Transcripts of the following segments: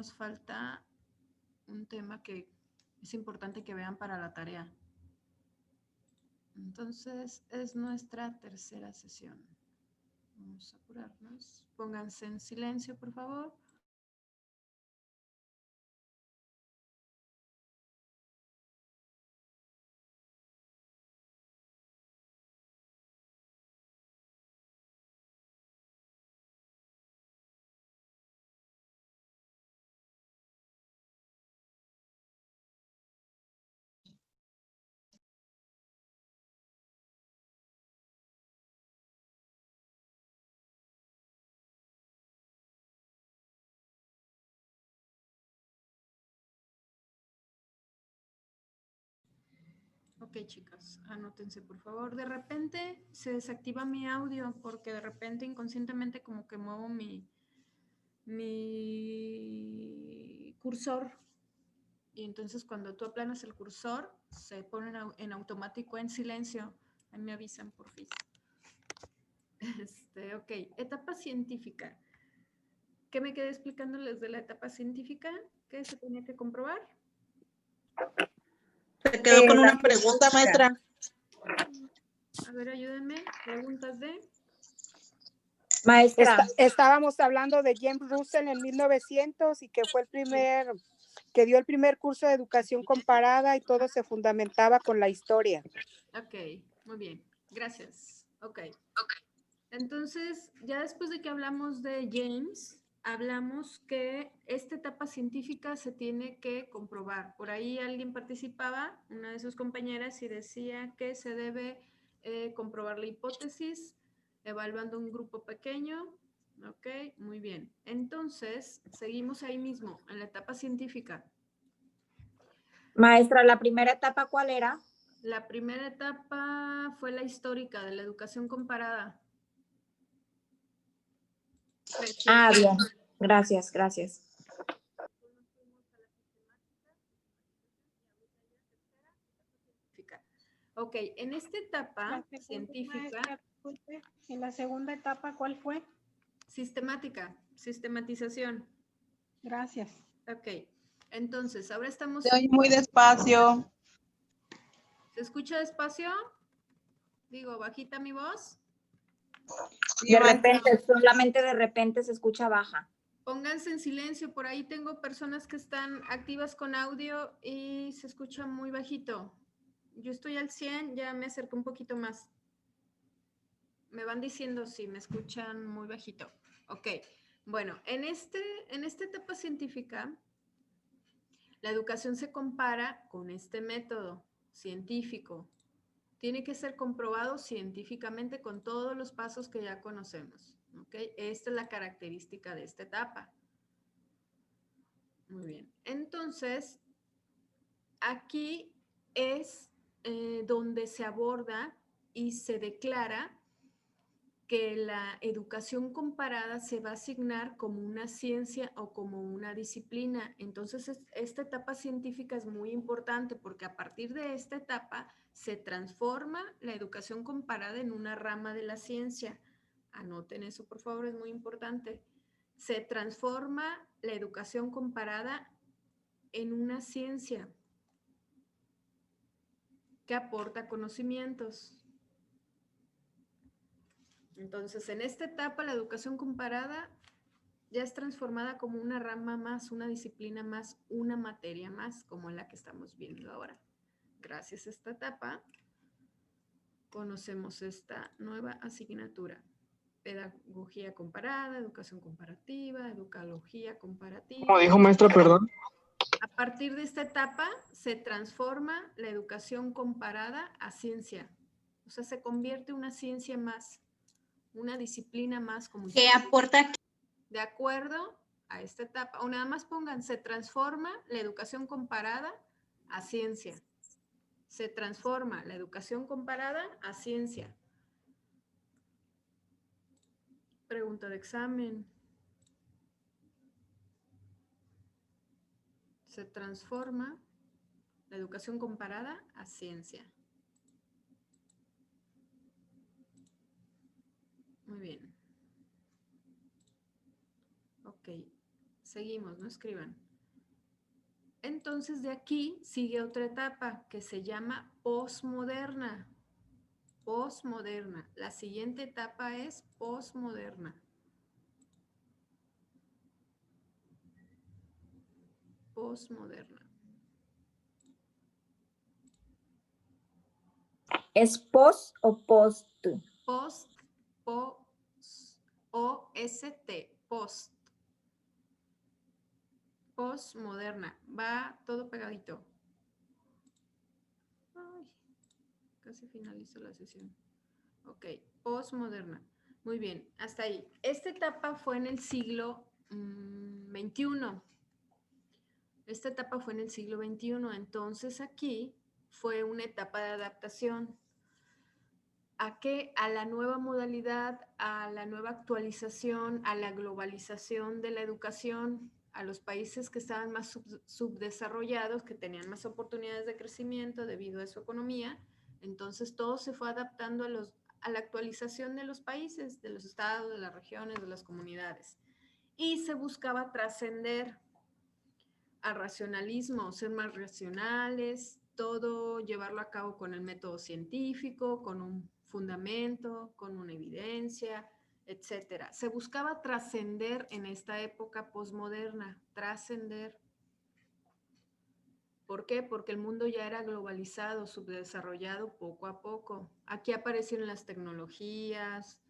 nos falta un tema que es importante que vean para la tarea. Entonces, es nuestra tercera sesión. Vamos a apurarnos. Pónganse en silencio, por favor. Ok, chicas, anótense, por favor. De repente se desactiva mi audio porque de repente inconscientemente como que muevo mi cursor. Y entonces cuando tú aplanas el cursor, se pone en automático en silencio. Ahí me avisan, por fin. Ok, etapa científica. ¿Qué me quedé explicándoles de la etapa científica? ¿Qué se tenía que comprobar? Se quedó con una pregunta, maestra. A ver, ayúdenme. Preguntas de... Maestra. Estábamos hablando de James Russell en 1900 y que fue que dio el primer curso de educación comparada y todo se fundamentaba con la historia. Ok, muy bien. Gracias. Ok. Entonces, ya después de que hablamos de James, hablamos que esta etapa científica se tiene que comprobar. Por ahí alguien participaba, una de sus compañeras, y decía que se debe comprobar la hipótesis evaluando un grupo pequeño. Ok, muy bien. Entonces, seguimos ahí mismo, en la etapa científica. Maestra, ¿la primera etapa cuál era? La primera etapa fue la histórica de la educación comparada. Ah, bien. Gracias, gracias. Ok, en esta etapa científica... ¿En la segunda etapa cuál fue? Sistemática, sistematización. Gracias. Ok, entonces, ahora estamos... Se oye muy despacio. ¿Se escucha despacio? Digo, bajita mi voz. Sí, De maestra. repente, solamente de repente se escucha baja. Pónganse en silencio, por ahí tengo personas que están activas con audio y se escucha muy bajito. Yo estoy al 100, ya me acerco un poquito más. Me van diciendo si me escuchan muy bajito. Ok, bueno, en esta etapa científica, la educación se compara con este método científico. Tiene que ser comprobado científicamente con todos los pasos que ya conocemos. ¿Okay? Esta es la característica de esta etapa. Muy bien. Entonces, aquí es donde se aborda y se declara que la educación comparada se va a asignar como una ciencia o como una disciplina. Entonces, esta etapa científica es muy importante porque a partir de esta etapa se transforma la educación comparada en una rama de la ciencia. Anoten eso, por favor, es muy importante. Se transforma la educación comparada en una ciencia que aporta conocimientos. Entonces, en esta etapa, la educación comparada ya es transformada como una rama más, una disciplina más, una materia más, como la que estamos viendo ahora. Gracias a esta etapa, conocemos esta nueva asignatura. Pedagogía comparada, educación comparativa, educalogía comparativa. Como dijo maestra, perdón. A partir de esta etapa se transforma la educación comparada a ciencia. O sea, se convierte en una ciencia más, una disciplina más. Como ¿Qué aporta? De acuerdo a esta etapa, o nada más pongan, se transforma la educación comparada a ciencia. Se transforma la educación comparada a ciencia. Pregunta de examen. Se transforma la educación comparada a ciencia. Muy bien. Ok. Seguimos, no escriban. Entonces de aquí sigue otra etapa que se llama posmoderna. Posmoderna. La siguiente etapa es posmoderna. Posmoderna. ¿Es post o post? Post, O-S-T, post. Postmoderna. Va todo pegadito. Ay, casi finalizo la sesión. Ok, postmoderna. Muy bien, hasta ahí. Esta etapa fue en el siglo XXI. Esta etapa fue en el siglo XXI. Entonces aquí fue una etapa de adaptación. ¿A qué? A la nueva modalidad, a la nueva actualización, a la globalización de la educación, a los países que estaban más subdesarrollados, que tenían más oportunidades de crecimiento debido a su economía. Entonces todo se fue adaptando a la actualización de los países, de los estados, de las regiones, de las comunidades. Y se buscaba trascender al racionalismo, ser más racionales, todo llevarlo a cabo con el método científico, con un fundamento, con una evidencia, etcétera. Se buscaba trascender en esta época posmoderna, trascender. ¿Por qué? Porque el mundo ya era globalizado, subdesarrollado poco a poco. Aquí aparecieron las tecnologías,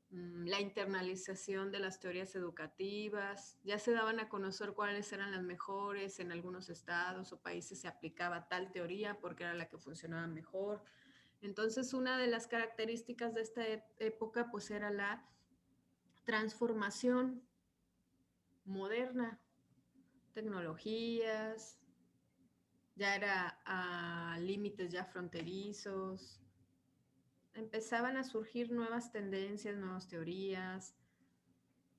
la internalización de las teorías educativas, ya se daban a conocer cuáles eran las mejores, en algunos estados o países se aplicaba tal teoría porque era la que funcionaba mejor. Entonces, una de las características de esta época pues era la transformación moderna, tecnologías, ya era a límites ya fronterizos, empezaban a surgir nuevas tendencias, nuevas teorías,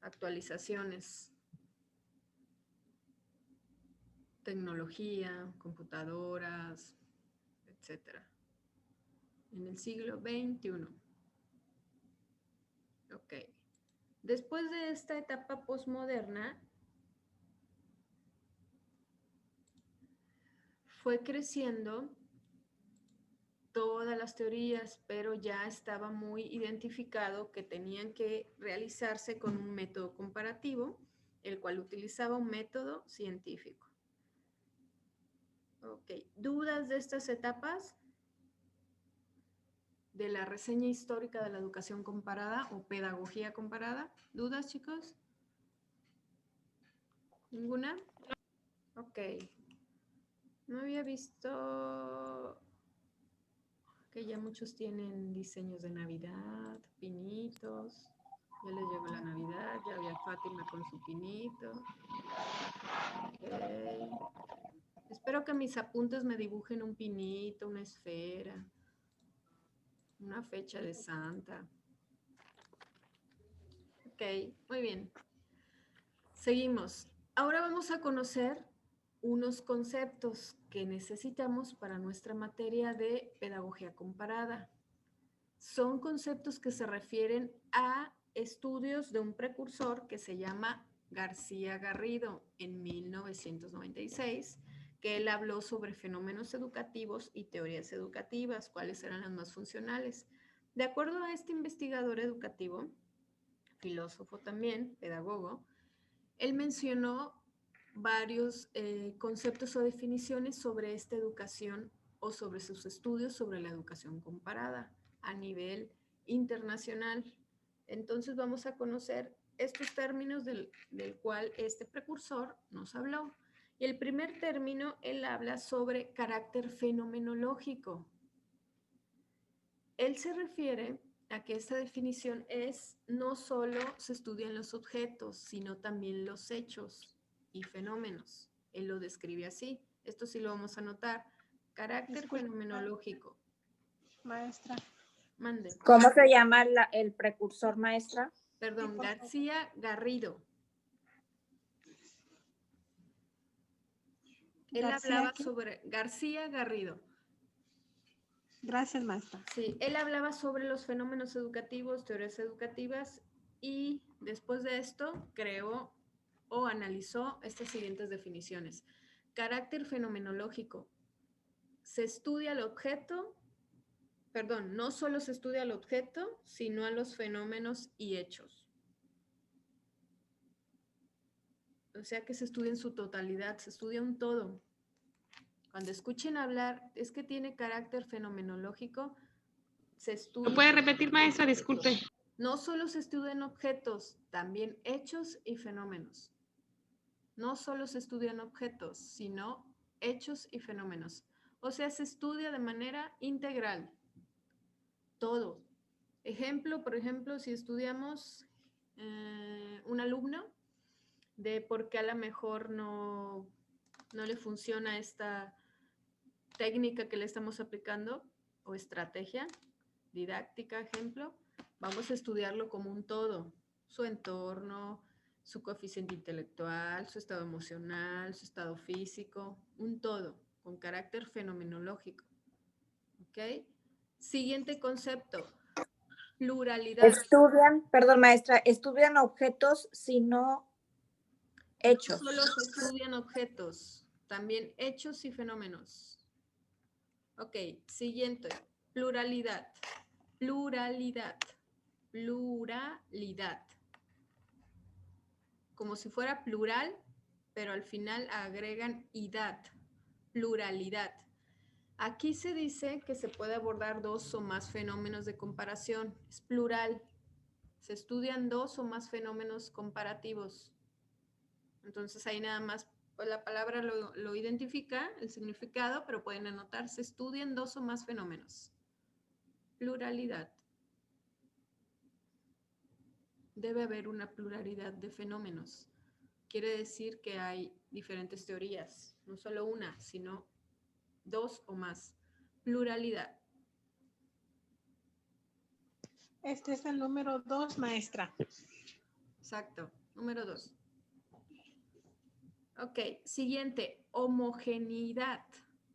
actualizaciones, tecnología, computadoras, etc. En el siglo XXI. Ok. Después de esta etapa posmoderna, fue creciendo todas las teorías, pero ya estaba muy identificado que tenían que realizarse con un método comparativo, el cual utilizaba un método científico. Ok, ¿dudas de estas etapas? De la reseña histórica de la educación comparada o pedagogía comparada. ¿Dudas, chicos? ¿Ninguna? Ok. No había visto que ya muchos tienen diseños de Navidad, pinitos. Ya les llegó la Navidad, ya había Fátima con su pinito. Okay. Espero que mis apuntes me dibujen un pinito, una esfera, una fecha de Santa. Ok, muy bien. Seguimos. Ahora vamos a conocer unos conceptos que necesitamos para nuestra materia de pedagogía comparada. Son conceptos que se refieren a estudios de un precursor que se llama García Garrido en 1996, que él habló sobre fenómenos educativos y teorías educativas, cuáles eran las más funcionales. De acuerdo a este investigador educativo, filósofo también, pedagogo, él mencionó varios conceptos o definiciones sobre esta educación o sobre sus estudios sobre la educación comparada a nivel internacional. Entonces vamos a conocer estos términos del cual este precursor nos habló. Y el primer término, él habla sobre carácter fenomenológico. Él se refiere a que esta definición es no solo se estudian los objetos, sino también los hechos y fenómenos. Él lo describe así. Esto sí lo vamos a notar. Carácter Disculpa. fenomenológico. Maestra. Mande. ¿Cómo se llama el precursor, maestra? Perdón, Sí, por favor. García Garrido. Él García, hablaba ¿qué? sobre García Garrido. Gracias, maestra. Sí, él hablaba sobre los fenómenos educativos, teorías educativas y después de esto creó o analizó estas siguientes definiciones. Carácter fenomenológico. Se estudia el objeto, perdón, no solo se estudia el objeto, sino a los fenómenos y hechos. O sea que se estudia en su totalidad, se estudia un todo. Cuando escuchen hablar, es que tiene carácter fenomenológico, se estudia. ¿Lo puede repetir, maestra? Disculpe. No solo se estudian objetos, también hechos y fenómenos. No solo se estudian objetos, sino hechos y fenómenos. O sea, se estudia de manera integral. Todo. Ejemplo, por ejemplo, si estudiamos un alumno de por qué a lo mejor no le funciona esta técnica que le estamos aplicando o estrategia didáctica, ejemplo, vamos a estudiarlo como un todo, su entorno, su coeficiente intelectual, su estado emocional, su estado físico, un todo, con carácter fenomenológico. ¿Ok? Siguiente concepto, pluralidad. Estudian, perdón, maestra, estudian objetos, sino hechos. No solo se estudian objetos, también hechos y fenómenos. Ok, siguiente, pluralidad. Pluralidad. Pluralidad. Como si fuera plural, pero al final agregan idad. Pluralidad. Aquí se dice que se puede abordar dos o más fenómenos de comparación. Es plural. Se estudian dos o más fenómenos comparativos. Entonces ahí nada más pues, la palabra lo identifica, el significado, pero pueden anotar, se estudian dos o más fenómenos. Pluralidad. Debe haber una pluralidad de fenómenos. Quiere decir que hay diferentes teorías, no solo una, sino dos o más. Pluralidad. Este es el número 2, maestra. Exacto. Número 2. Ok, siguiente. Homogeneidad.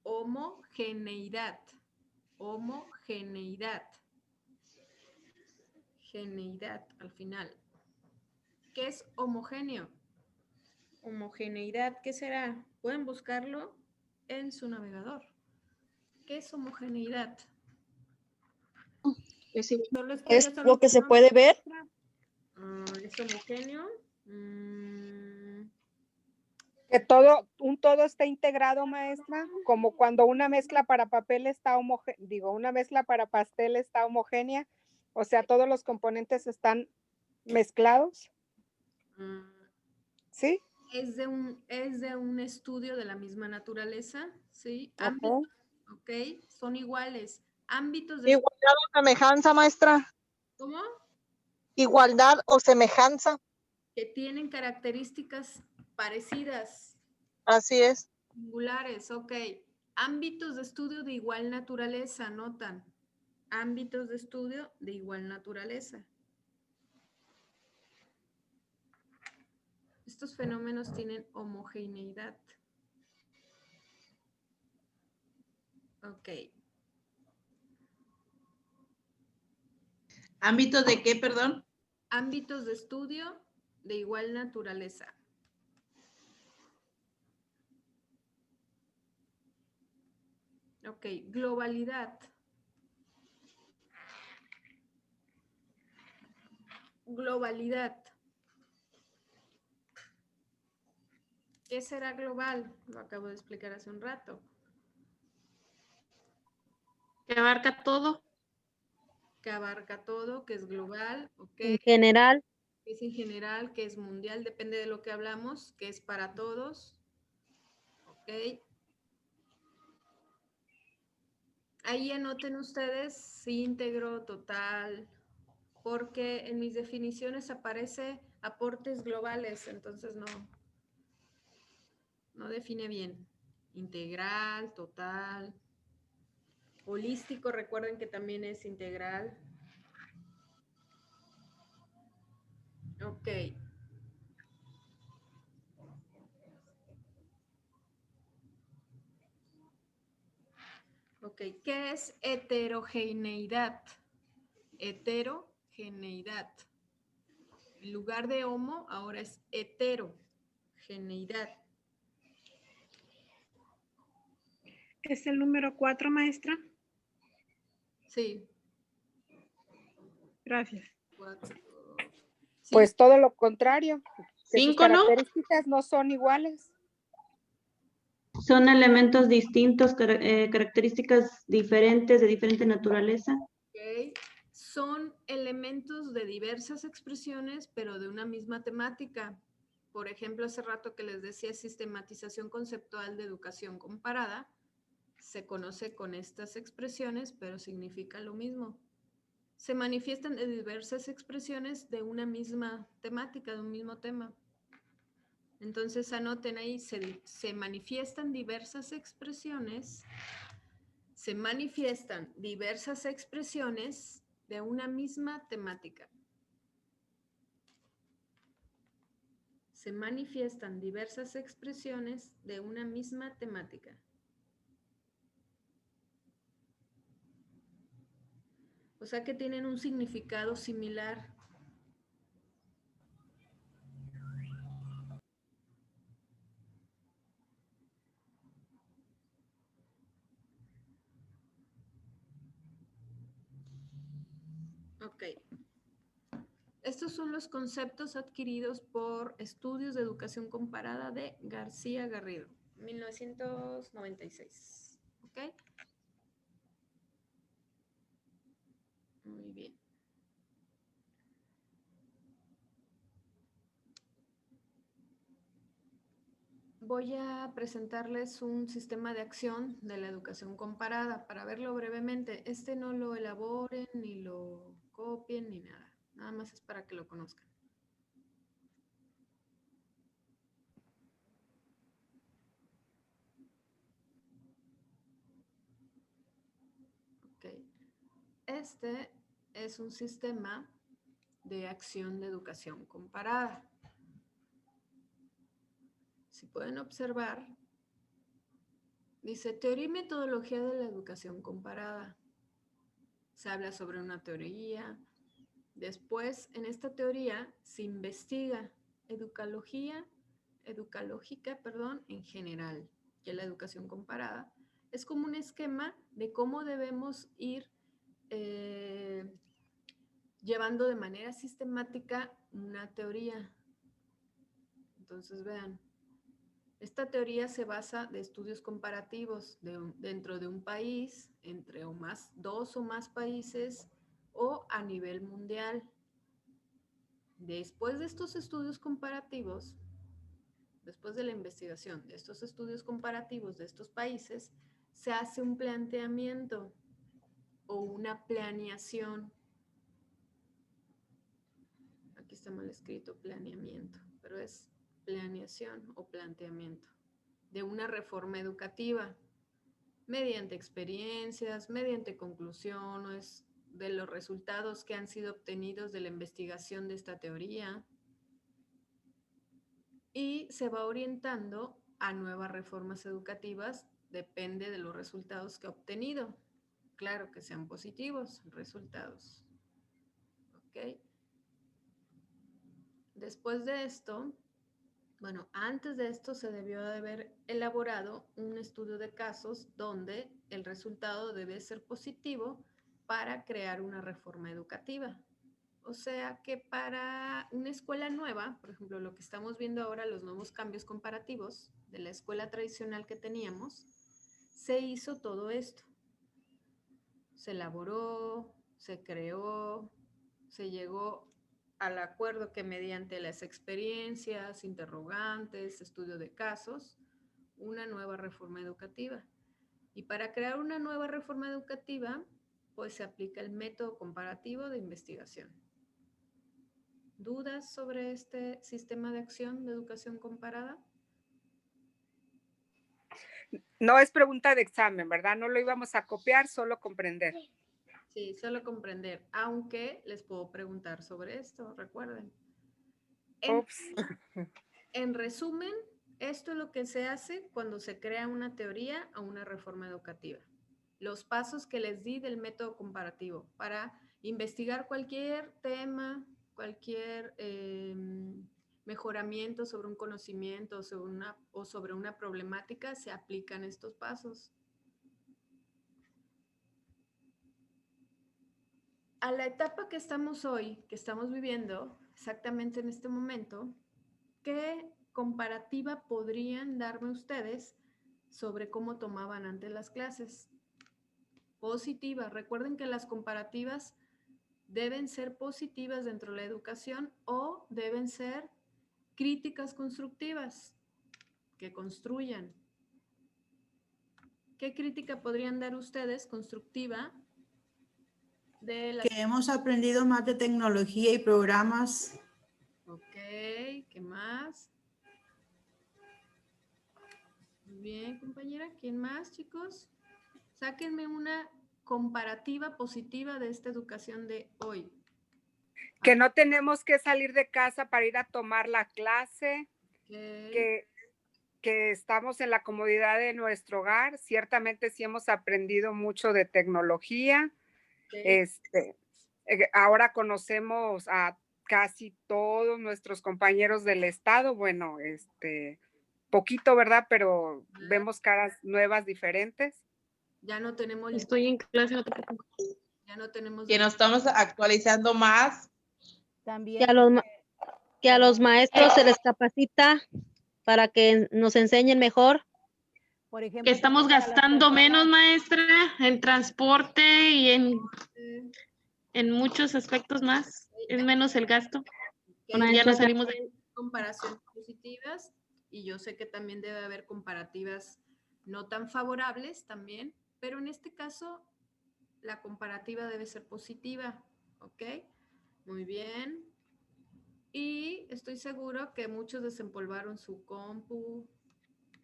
Homogeneidad. Homogeneidad. Geneidad al final. ¿Qué es homogéneo? Homogeneidad, ¿qué será? Pueden buscarlo en su navegador. ¿Qué es homogeneidad? Es lo que se puede ver. ¿Es homogéneo? Que todo, un todo está integrado, maestra, como cuando una mezcla para papel está una mezcla para pastel está homogénea, o sea, todos los componentes están mezclados, ¿sí? Es de un estudio de la misma naturaleza, ¿sí? Okay. Ok, son iguales. Ámbitos de... Igualdad o semejanza, maestra. ¿Cómo? Igualdad o semejanza. Que tienen características parecidas. Así es. Singulares, ok. Ámbitos de estudio de igual naturaleza, notan. Ámbitos de estudio de igual naturaleza. Estos fenómenos tienen homogeneidad. Ok. ¿Ámbitos de qué, perdón? Ámbitos de estudio de igual naturaleza. Ok, globalidad. Globalidad. ¿Qué será global? Lo acabo de explicar hace un rato. Que abarca todo. Que abarca todo, que es global, ok. En general. Que es en general, que es mundial, depende de lo que hablamos, que es para todos, ok. Ahí anoten ustedes íntegro, total, porque en mis definiciones aparece aportes globales, entonces no define bien. Integral, total. Holístico, recuerden que también es integral. Ok. Ok, ¿qué es heterogeneidad? Heterogeneidad. En lugar de homo, ahora es hetero. Homogeneidad. Es el número 4, maestra. Sí. Gracias. 4. Sí, Pues todo lo contrario, que sus 5, ¿no? características no son iguales. Son elementos distintos, características diferentes, de diferente naturaleza. ok. Son elementos de diversas expresiones, pero de una misma temática. Por ejemplo, hace rato que les decía sistematización conceptual de educación comparada, se conoce con estas expresiones, pero significa lo mismo. Se manifiestan de diversas expresiones de una misma temática, de un mismo tema. Entonces anoten ahí, se manifiestan diversas expresiones, de una misma temática. Se manifiestan diversas expresiones de una misma temática. O sea que tienen un significado similar. Ok. Estos son los conceptos adquiridos por Estudios de Educación Comparada de García Garrido, 1996. ¿Ok? Muy bien. Voy a presentarles un sistema de acción de la educación comparada para verlo brevemente. Este no lo elaboren, ni lo copien, ni nada. Nada más es para que lo conozcan. Ok. Este es un sistema de acción de educación comparada. Si pueden observar, dice teoría y metodología de la educación comparada. Se habla sobre una teoría. Después, en esta teoría se investiga educalógica, en general, que la educación comparada es como un esquema de cómo debemos ir llevando de manera sistemática una teoría. Entonces, vean, esta teoría se basa de estudios comparativos dentro de un país, entre dos o más países o a nivel mundial. Después de estos estudios comparativos, después de la investigación de estos estudios comparativos de estos países, se hace un planteamiento o una planeación. Aquí está mal escrito planeamiento, pero es planeación o planteamiento de una reforma educativa mediante experiencias, mediante conclusiones de los resultados que han sido obtenidos de la investigación de esta teoría, y se va orientando a nuevas reformas educativas, depende de los resultados que ha obtenido. Claro que sean positivos resultados. ¿Ok? Después de esto, bueno, antes de esto se debió de haber elaborado un estudio de casos donde el resultado debe ser positivo para crear una reforma educativa. O sea que para una escuela nueva, por ejemplo, lo que estamos viendo ahora, los nuevos cambios comparativos de la escuela tradicional que teníamos, se hizo todo esto. Se elaboró, se creó, se llegó al acuerdo que mediante las experiencias, interrogantes, estudio de casos, una nueva reforma educativa. Y para crear una nueva reforma educativa, pues se aplica el método comparativo de investigación. ¿Dudas sobre este sistema de acción de educación comparada? No es pregunta de examen, ¿verdad? No lo íbamos a copiar, solo comprender. Sí, solo comprender, aunque les puedo preguntar sobre esto, recuerden. En resumen, esto es lo que se hace cuando se crea una teoría o una reforma educativa. Los pasos que les di del método comparativo para investigar cualquier tema, cualquier mejoramiento sobre un conocimiento o sobre una problemática, se aplican estos pasos. A la etapa que estamos hoy, que estamos viviendo exactamente en este momento, ¿qué comparativa podrían darme ustedes sobre cómo tomaban antes las clases? Positiva. Recuerden que las comparativas deben ser positivas dentro de la educación o deben ser críticas constructivas que construyan. ¿Qué crítica podrían dar ustedes constructiva de las... Que hemos aprendido más de tecnología y programas. Ok, ¿qué más? Muy bien, compañera. ¿Quién más, chicos? Sáquenme una comparativa positiva de esta educación de hoy. Que no tenemos que salir de casa para ir a tomar la clase, Okay. que estamos en la comodidad de nuestro hogar. Ciertamente sí hemos aprendido mucho de tecnología. Okay. Ahora conocemos a casi todos nuestros compañeros del estado. Bueno, poquito, ¿verdad? Pero vemos caras nuevas, diferentes. Ya no tenemos... Estoy en clase, no te preocupes. Ya no tenemos... Que nos estamos actualizando más. También que a los maestros se les capacita para que nos enseñen mejor. Por ejemplo, Que estamos gastando menos, maestra, en transporte y en muchos aspectos más. Es menos el gasto. Bueno, ya no salimos de... comparaciones positivas y yo sé que también debe haber comparativas no tan favorables también, pero en este caso la comparativa debe ser positiva, ¿ok? Muy bien. Y estoy seguro que muchos desempolvaron su compu,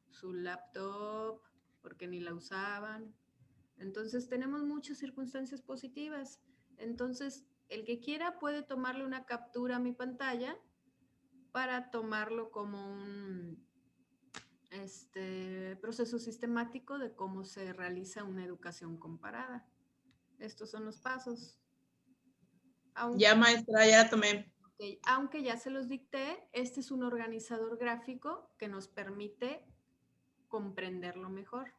su laptop, porque ni la usaban. Entonces tenemos muchas circunstancias positivas. Entonces, el que quiera puede tomarle una captura a mi pantalla para tomarlo como un proceso sistemático de cómo se realiza una educación comparada. Estos son los pasos. Ya, maestra, ya la tomé. Okay, aunque ya se los dicté, este es un organizador gráfico que nos permite comprenderlo mejor.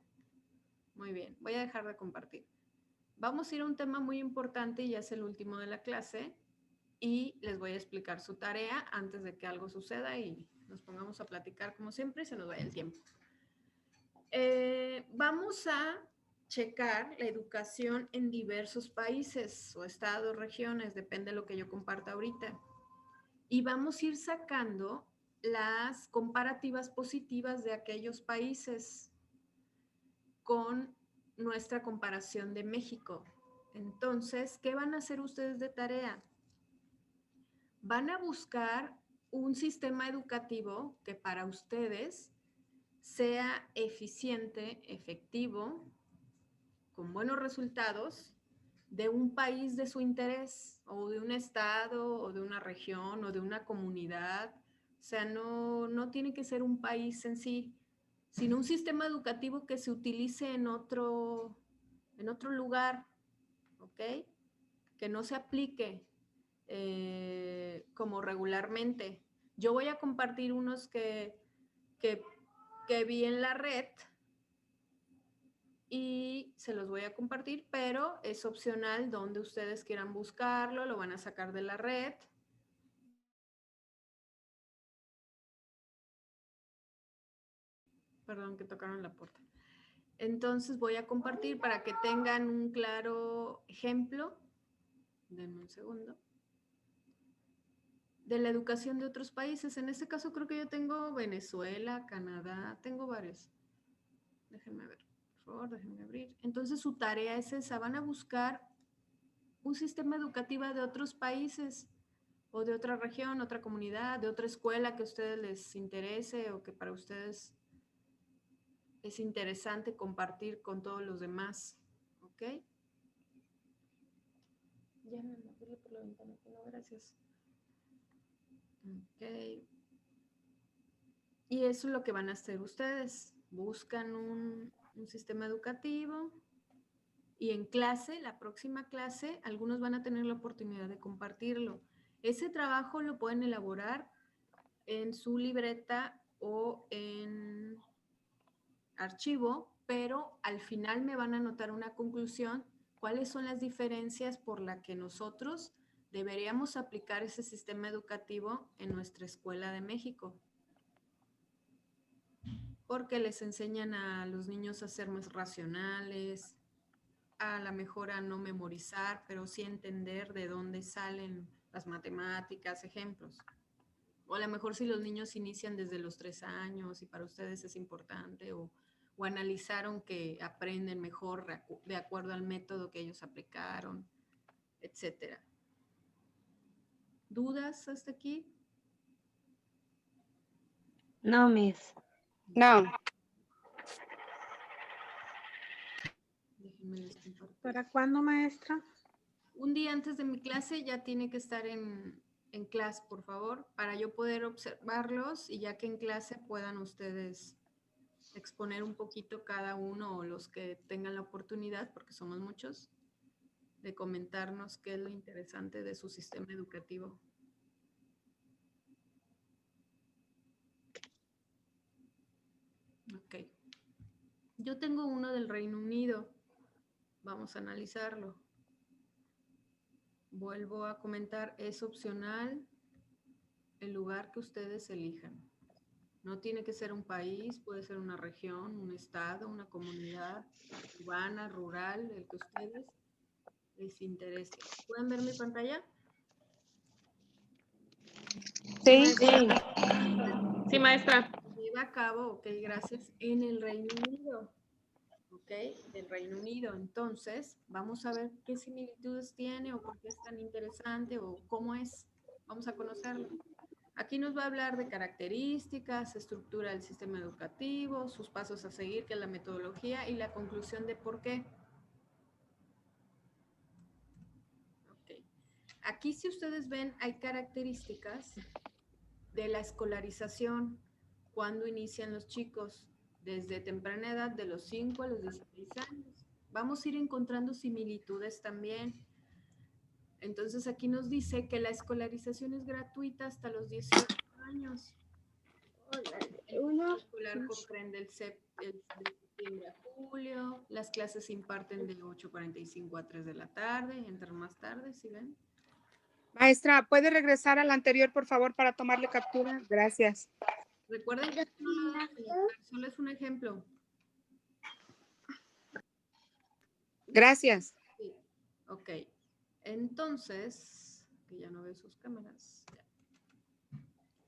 Muy bien, voy a dejar de compartir. Vamos a ir a un tema muy importante y ya es el último de la clase y les voy a explicar su tarea antes de que algo suceda y nos pongamos a platicar como siempre y se nos vaya el tiempo. Vamos a checar la educación en diversos países o estados, regiones, depende de lo que yo comparta ahorita. Y vamos a ir sacando las comparativas positivas de aquellos países con nuestra comparación de México. Entonces, ¿qué van a hacer ustedes de tarea? Van a buscar un sistema educativo que para ustedes sea eficiente, efectivo, con buenos resultados, de un país de su interés, o de un estado, o de una región, o de una comunidad. O sea, no tiene que ser un país en sí, sino un sistema educativo que se utilice en otro lugar, ¿ok? Que no se aplique como regularmente. Yo voy a compartir unos que vi en la red y se los voy a compartir, pero es opcional donde ustedes quieran buscarlo, lo van a sacar de la red. Perdón que tocaron la puerta. Entonces voy a compartir para que tengan un claro ejemplo. Denme un segundo. De la educación de otros países. En este caso creo que yo tengo Venezuela, Canadá, tengo varios. Déjenme ver, por favor, déjenme abrir. Entonces su tarea es esa, van a buscar un sistema educativo de otros países o de otra región, otra comunidad, de otra escuela que a ustedes les interese o que para ustedes es interesante compartir con todos los demás, ¿ok? Ya me moví por la ventana, no, gracias. Ok. Y eso es lo que van a hacer ustedes. Buscan un sistema educativo y en clase, la próxima clase, algunos van a tener la oportunidad de compartirlo. Ese trabajo lo pueden elaborar en su libreta o en archivo, pero al final me van a anotar una conclusión, cuáles son las diferencias por las que nosotros deberíamos aplicar ese sistema educativo en nuestra escuela de México. Porque les enseñan a los niños a ser más racionales, a la mejor a no memorizar, pero sí entender de dónde salen las matemáticas, ejemplos. O a lo mejor si los niños inician desde los 3 años y para ustedes es importante, o analizaron que aprenden mejor de acuerdo al método que ellos aplicaron, etcétera. ¿Dudas hasta aquí? No, Miss. No. Déjenme les comparto. ¿Para cuándo, maestra? Un día antes de mi clase ya tiene que estar en clase, por favor, para yo poder observarlos y ya que en clase puedan ustedes exponer un poquito cada uno o los que tengan la oportunidad, porque somos muchos, de comentarnos qué es lo interesante de su sistema educativo. Ok. Yo tengo uno del Reino Unido. Vamos a analizarlo. Vuelvo a comentar, es opcional el lugar que ustedes elijan. No tiene que ser un país, puede ser una región, un estado, una comunidad urbana, rural, el que ustedes les interese. ¿Pueden ver mi pantalla? Sí. Sí, maestra. Se lleva a cabo, ok, gracias, en el Reino Unido. Ok, del Reino Unido. Entonces, vamos a ver qué similitudes tiene o por qué es tan interesante o cómo es. Vamos a conocerlo. Aquí nos va a hablar de características, estructura del sistema educativo, sus pasos a seguir, que es la metodología, y la conclusión de por qué. Okay. Aquí, si ustedes ven, hay características de la escolarización, cuando inician los chicos, desde temprana edad, de los 5 a los 16 años. Vamos a ir encontrando similitudes también. Entonces aquí nos dice que la escolarización es gratuita hasta los 18 años. El escolar comprende de septiembre a julio. Las clases se imparten de 8:45 a 3 de la tarde. Entran más tarde, ¿sí ven? Maestra, ¿puede regresar al anterior, por favor, para tomarle captura? Gracias. Recuerden que solo es un ejemplo. Gracias. Sí. Ok. Entonces, que ya no veo sus cámaras. Ya.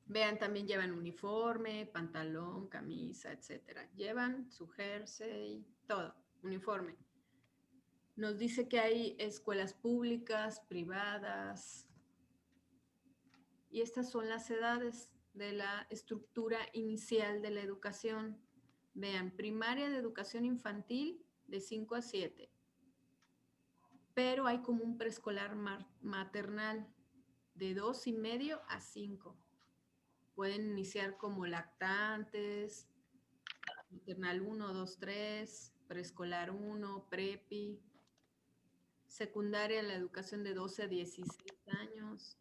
Vean, también llevan uniforme, pantalón, camisa, etcétera. Llevan su jersey, todo, uniforme. Nos dice que hay escuelas públicas, privadas. Y estas son las edades de la estructura inicial de la educación. Vean, primaria de educación infantil de 5 a 7. Pero hay como un preescolar maternal de 2:30 a 5. Pueden iniciar como lactantes, maternal 1, 2, 3, preescolar 1, prepi, secundaria la educación de 12 a 16 años.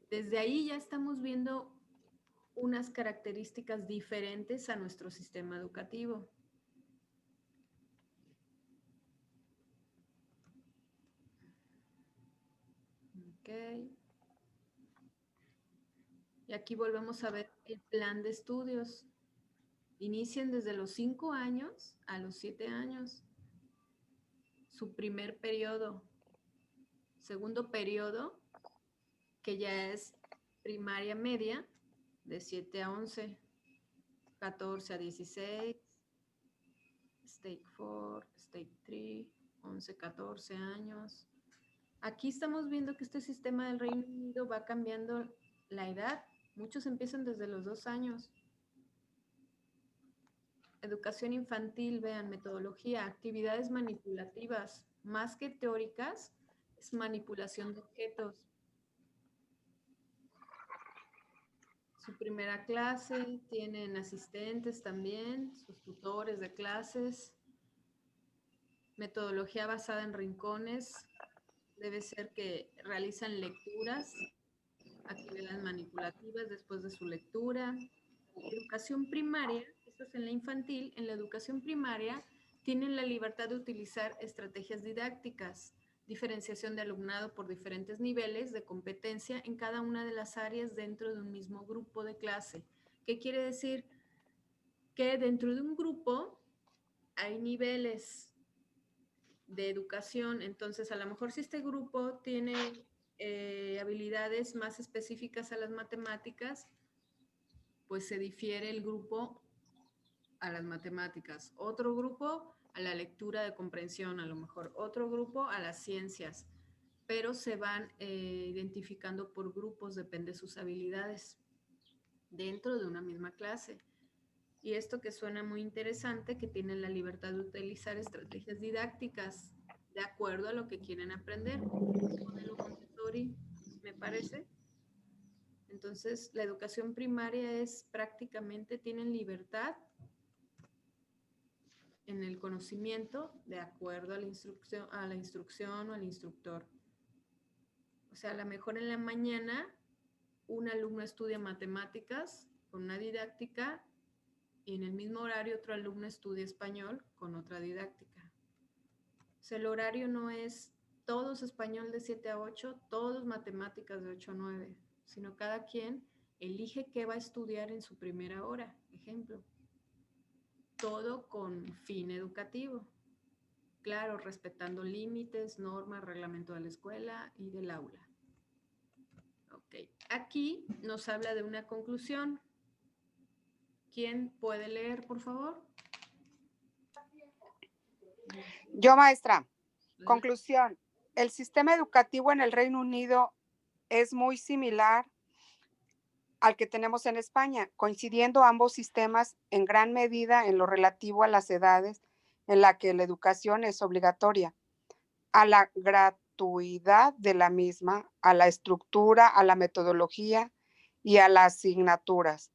Desde ahí ya estamos viendo unas características diferentes a nuestro sistema educativo. Ok. Y aquí volvemos a ver el plan de estudios. Inician desde los 5 años a los 7 años. Su primer periodo. Segundo periodo, que ya es primaria media, de 7 a 11. 14 a 16. Stage 4, Stage 3, 11, 14 años. Aquí estamos viendo que este sistema del Reino Unido va cambiando la edad. Muchos empiezan desde los 2 años. Educación infantil, vean, metodología, actividades manipulativas, más que teóricas, es manipulación de objetos. Su primera clase, tienen asistentes también, sus tutores de clases. Metodología basada en rincones, debe ser que realizan lecturas actividades manipulativas después de su lectura. Educación primaria, esto es en la infantil, en la educación primaria tienen la libertad de utilizar estrategias didácticas, diferenciación de alumnado por diferentes niveles de competencia en cada una de las áreas dentro de un mismo grupo de clase. ¿Qué quiere decir? Que dentro de un grupo hay niveles de educación, entonces a lo mejor si este grupo tiene habilidades más específicas a las matemáticas, pues se difiere el grupo a las matemáticas, otro grupo a la lectura de comprensión, a lo mejor otro grupo a las ciencias, pero se van identificando por grupos, depende de sus habilidades dentro de una misma clase. Y esto que suena muy interesante, que tienen la libertad de utilizar estrategias didácticas de acuerdo a lo que quieren aprender. Modelo Montessori, me parece. Entonces, la educación primaria es prácticamente, tienen libertad en el conocimiento de acuerdo a la instrucción o al instructor. O sea, a lo mejor en la mañana un alumno estudia matemáticas con una didáctica y en el mismo horario otro alumno estudia español con otra didáctica. O sea, el horario no es todos español de 7 a 8, todos matemáticas de 8 a 9, sino cada quien elige qué va a estudiar en su primera hora, ejemplo. Todo con fin educativo. Claro, respetando límites, normas, reglamento de la escuela y del aula. Ok, aquí nos habla de una conclusión. ¿Quién puede leer, por favor? Yo, maestra. Conclusión. El sistema educativo en el Reino Unido es muy similar al que tenemos en España, coincidiendo ambos sistemas en gran medida en lo relativo a las edades en la que la educación es obligatoria, a la gratuidad de la misma, a la estructura, a la metodología y a las asignaturas.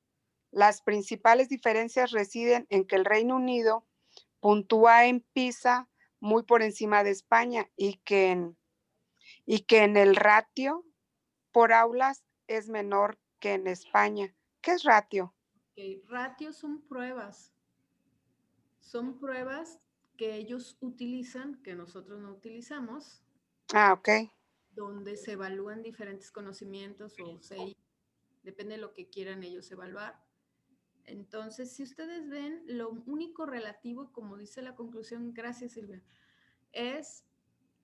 Las principales diferencias residen en que el Reino Unido puntúa en PISA muy por encima de España y que en el ratio por aulas es menor que en España. ¿Qué es ratio? Okay. Ratio son pruebas. Son pruebas que ellos utilizan, que nosotros no utilizamos. Ah, ok. Donde se evalúan diferentes conocimientos o CI, depende de lo que quieran ellos evaluar. Entonces, si ustedes ven, lo único relativo, como dice la conclusión, gracias Silvia, es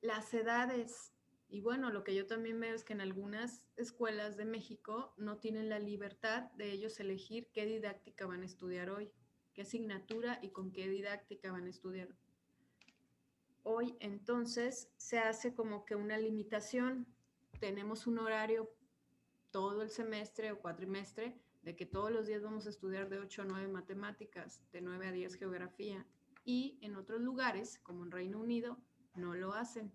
las edades. Y bueno, lo que yo también veo es que en algunas escuelas de México no tienen la libertad de ellos elegir qué didáctica van a estudiar hoy, qué asignatura y con qué didáctica van a estudiar hoy. Entonces se hace como que una limitación. Tenemos un horario todo el semestre o cuatrimestre de que todos los días vamos a estudiar de 8 a 9 matemáticas, de 9 a 10 geografía, y en otros lugares, como en Reino Unido, no lo hacen.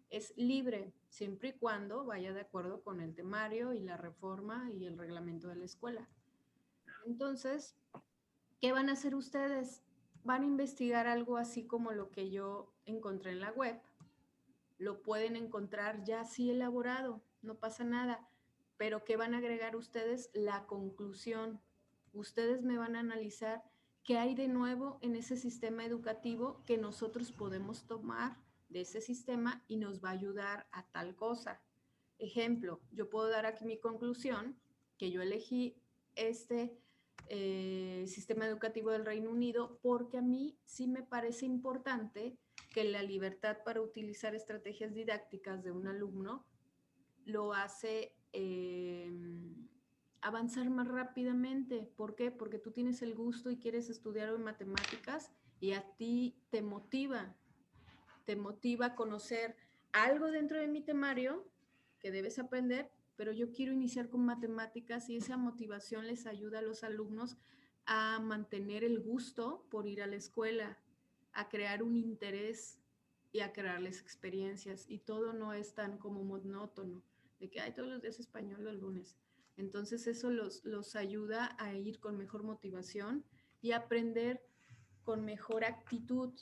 Es libre, siempre y cuando vaya de acuerdo con el temario y la reforma y el reglamento de la escuela. Entonces, ¿qué van a hacer ustedes? Van a investigar algo así como lo que yo encontré en la web. Lo pueden encontrar ya así elaborado, no pasa nada. Pero ¿qué van a agregar ustedes? La conclusión. Ustedes me van a analizar qué hay de nuevo en ese sistema educativo que nosotros podemos tomar de ese sistema y nos va a ayudar a tal cosa. Ejemplo, yo puedo dar aquí mi conclusión, que yo elegí este sistema educativo del Reino Unido porque a mí sí me parece importante que la libertad para utilizar estrategias didácticas de un alumno lo hace avanzar más rápidamente. ¿Por qué? Porque tú tienes el gusto y quieres estudiar en matemáticas y a ti te motiva a conocer algo dentro de mi temario que debes aprender, pero yo quiero iniciar con matemáticas y esa motivación les ayuda a los alumnos a mantener el gusto por ir a la escuela, a crear un interés y a crearles experiencias. Y todo no es tan como monótono, de que hay todos los días español los lunes. Entonces eso los ayuda a ir con mejor motivación y aprender con mejor actitud.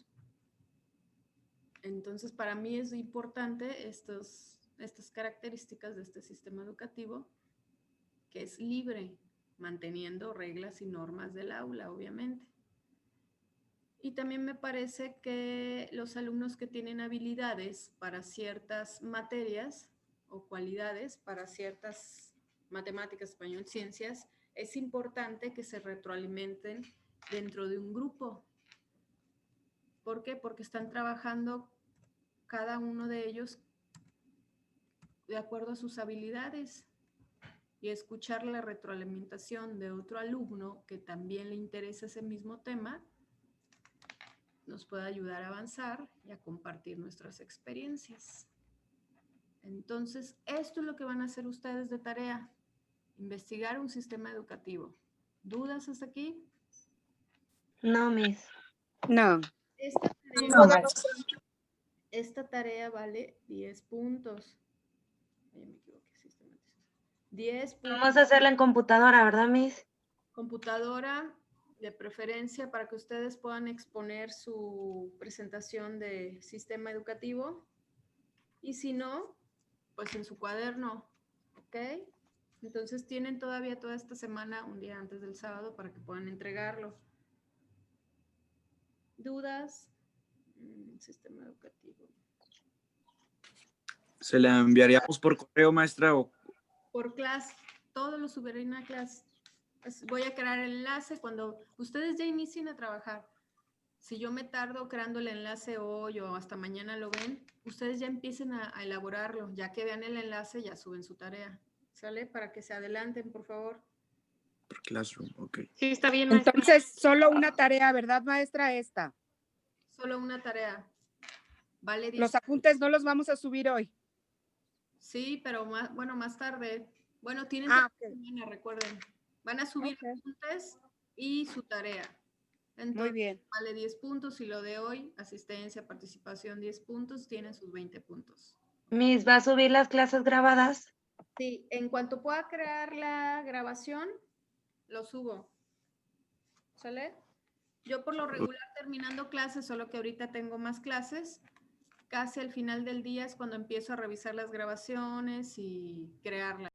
Entonces, para mí es importante estas características de este sistema educativo que es libre, manteniendo reglas y normas del aula, obviamente. Y también me parece que los alumnos que tienen habilidades para ciertas materias o cualidades para ciertas matemáticas, español, ciencias, es importante que se retroalimenten dentro de un grupo. ¿Por qué? Porque están trabajando cada uno de ellos de acuerdo a sus habilidades, y escuchar la retroalimentación de otro alumno que también le interesa ese mismo tema nos puede ayudar a avanzar y a compartir nuestras experiencias. Entonces, esto es lo que van a hacer ustedes de tarea, investigar un sistema educativo. ¿Dudas hasta aquí? No, Miss. No. Esta tarea vale 10 puntos. Ay, me equivoqué, sistematización. 10 puntos. Vamos a hacerla en computadora, ¿verdad, Miss? Computadora, de preferencia para que ustedes puedan exponer su presentación de sistema educativo. Y si no, pues en su cuaderno, ¿ok? Entonces tienen todavía toda esta semana, un día antes del sábado, para que puedan entregarlo. ¿Dudas? Sistema educativo. ¿Se la enviaríamos por correo, maestra? O... Por clase, todo lo subiré en una clase. Voy a crear el enlace cuando ustedes ya inicien a trabajar. Si yo me tardo creando el enlace hoy o hasta mañana lo ven, ustedes ya empiecen a elaborarlo. Ya que vean el enlace, ya suben su tarea. ¿Sale? Para que se adelanten, por favor. Por Classroom, ok. Sí, está bien, maestra. Entonces, solo una tarea, ¿verdad, maestra? Esta. Solo una tarea. Vale 10. Los apuntes no los vamos a subir hoy. Sí, pero más, bueno, más tarde. Bueno, tienen okay. semana, recuerden. Van a subir apuntes y su tarea. Entonces, muy bien. Vale 10 puntos y lo de hoy, asistencia, participación, 10 puntos, tienen sus 20 puntos. Miss, ¿va a subir las clases grabadas? Sí, en cuanto pueda crear la grabación, lo subo. ¿Sale? Yo por lo regular terminando clases, solo que ahorita tengo más clases, casi al final del día es cuando empiezo a revisar las grabaciones y crearlas.